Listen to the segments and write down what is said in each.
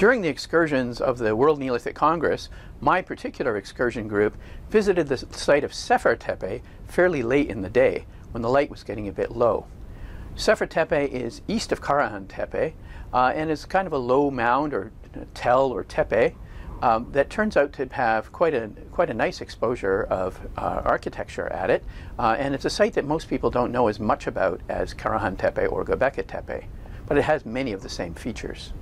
During the excursions of the World Neolithic Congress, my particular excursion group visited the site of Sefer Tepe fairly late in the day, when the light was getting a bit low. Sefer Tepe is east of Karahan Tepe, and is kind of a low mound or tell or tepe that turns out to have quite a nice exposure of architecture at it, and it's a site that most people don't know as much about as Karahan Tepe or Göbekli Tepe, but it has many of the same features.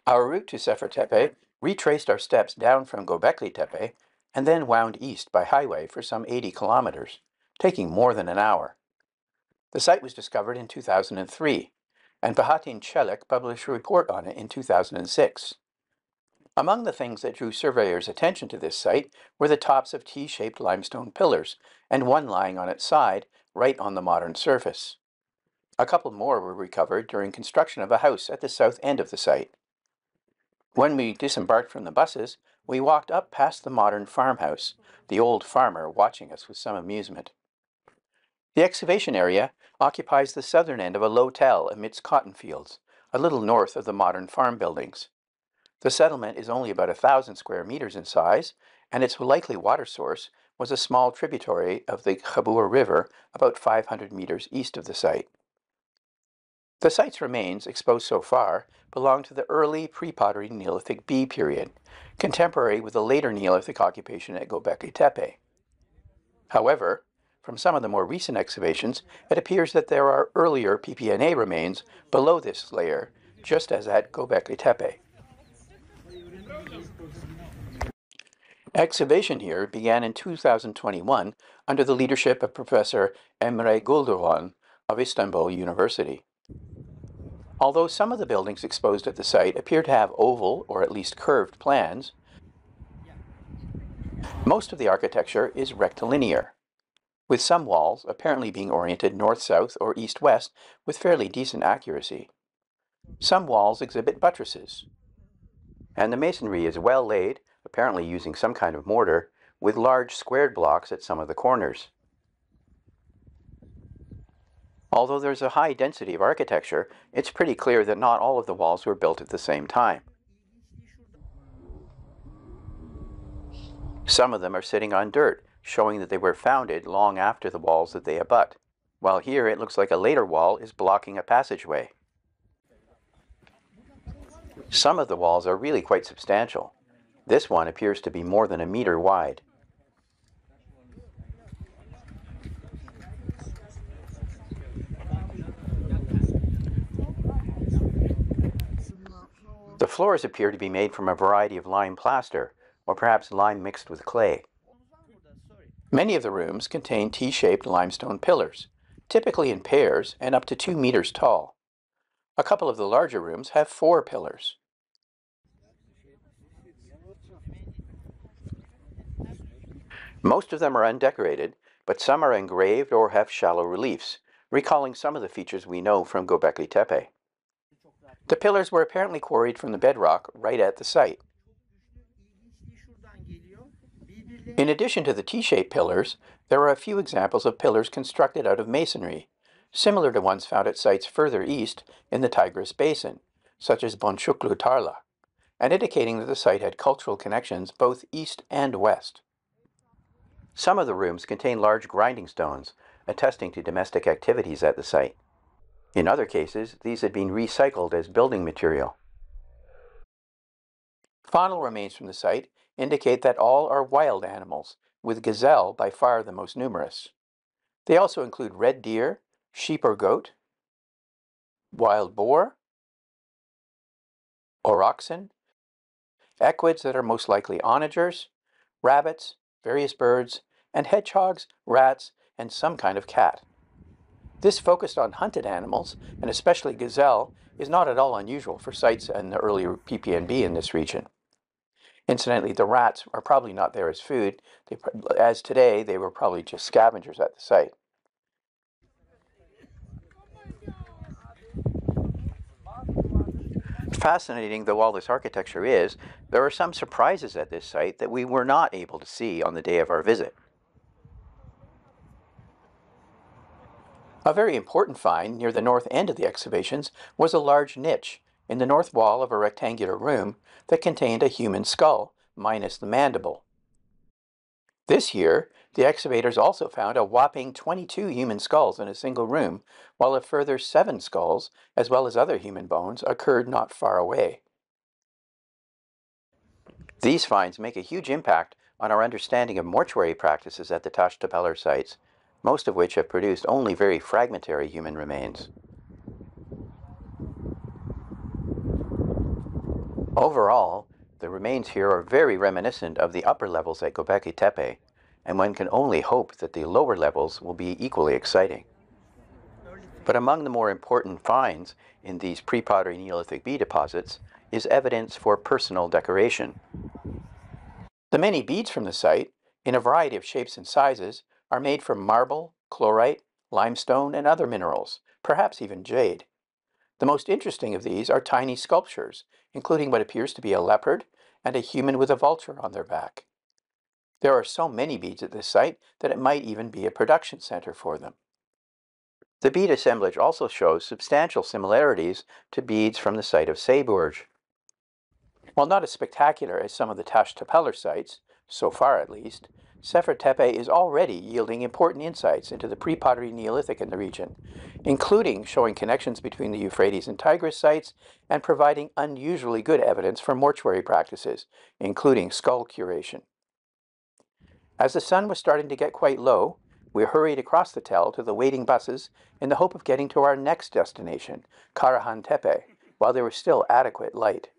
Our route to Sefer Tepe retraced our steps down from Göbekli Tepe and then wound east by highway for some 80 kilometers, taking more than an hour. The site was discovered in 2003, and Bahattin Çelik published a report on it in 2006. Among the things that drew surveyors' attention to this site were the tops of T-shaped limestone pillars, and one lying on its side, right on the modern surface. A couple more were recovered during construction of a house at the south end of the site. When we disembarked from the buses, we walked up past the modern farmhouse, the old farmer watching us with some amusement. The excavation area occupies the southern end of a low tell amidst cotton fields, a little north of the modern farm buildings. The settlement is only about 1,000 square meters in size, and its likely water source was a small tributary of the Khabur River about 500 meters east of the site. The site's remains, exposed so far, belong to the early pre-pottery Neolithic B period, contemporary with the later Neolithic occupation at Göbekli Tepe. However, from some of the more recent excavations, it appears that there are earlier PPNA remains below this layer, just as at Göbekli Tepe. Excavation here began in 2021 under the leadership of Professor Emre Gulduran of Istanbul University. Although some of the buildings exposed at the site appear to have oval or at least curved plans, most of the architecture is rectilinear, with some walls apparently being oriented north-south or east-west with fairly decent accuracy. Some walls exhibit buttresses, and the masonry is well laid, apparently using some kind of mortar, with large squared blocks at some of the corners. Although there's a high density of architecture, it's pretty clear that not all of the walls were built at the same time. Some of them are sitting on dirt, showing that they were founded long after the walls that they abut, while here it looks like a later wall is blocking a passageway. Some of the walls are really quite substantial. This one appears to be more than a meter wide. The floors appear to be made from a variety of lime plaster, or perhaps lime mixed with clay. Many of the rooms contain T-shaped limestone pillars, typically in pairs and up to 2 meters tall. A couple of the larger rooms have 4 pillars. Most of them are undecorated, but some are engraved or have shallow reliefs, recalling some of the features we know from Göbekli Tepe. The pillars were apparently quarried from the bedrock right at the site. In addition to the T-shaped pillars, there are a few examples of pillars constructed out of masonry, similar to ones found at sites further east in the Tigris Basin, such as Bonçuklu Tarla, and indicating that the site had cultural connections both east and west. Some of the rooms contain large grinding stones, attesting to domestic activities at the site. In other cases, these had been recycled as building material. Faunal remains from the site indicate that all are wild animals, with gazelle by far the most numerous. They also include red deer, sheep or goat, wild boar, aurochsen, equids that are most likely onagers, rabbits, various birds, and hedgehogs, rats, and some kind of cat. This focused on hunted animals, and especially gazelle, is not at all unusual for sites in the earlier PPNB in this region. Incidentally, the rats are probably not there as food. As today, they were probably just scavengers at the site. Fascinating though all this architecture is, there are some surprises at this site that we were not able to see on the day of our visit. A very important find near the north end of the excavations was a large niche, in the north wall of a rectangular room that contained a human skull, minus the mandible. This year, the excavators also found a whopping 22 human skulls in a single room, while a further 7 skulls, as well as other human bones, occurred not far away. These finds make a huge impact on our understanding of mortuary practices at the Taş Tepeler sites, most of which have produced only very fragmentary human remains. Overall, the remains here are very reminiscent of the upper levels at Göbekli Tepe, and one can only hope that the lower levels will be equally exciting. But among the more important finds in these pre-pottery Neolithic bead deposits is evidence for personal decoration. The many beads from the site, in a variety of shapes and sizes, are made from marble, chlorite, limestone, and other minerals, perhaps even jade. The most interesting of these are tiny sculptures, including what appears to be a leopard and a human with a vulture on their back. There are so many beads at this site that it might even be a production center for them. The bead assemblage also shows substantial similarities to beads from the site of Sefer. While not as spectacular as some of the Taş Tepeler sites, so far at least, Sefer Tepe is already yielding important insights into the pre-pottery Neolithic in the region, including showing connections between the Euphrates and Tigris sites and providing unusually good evidence for mortuary practices, including skull curation. As the sun was starting to get quite low, we hurried across the tell to the waiting buses in the hope of getting to our next destination, Karahan Tepe, while there was still adequate light.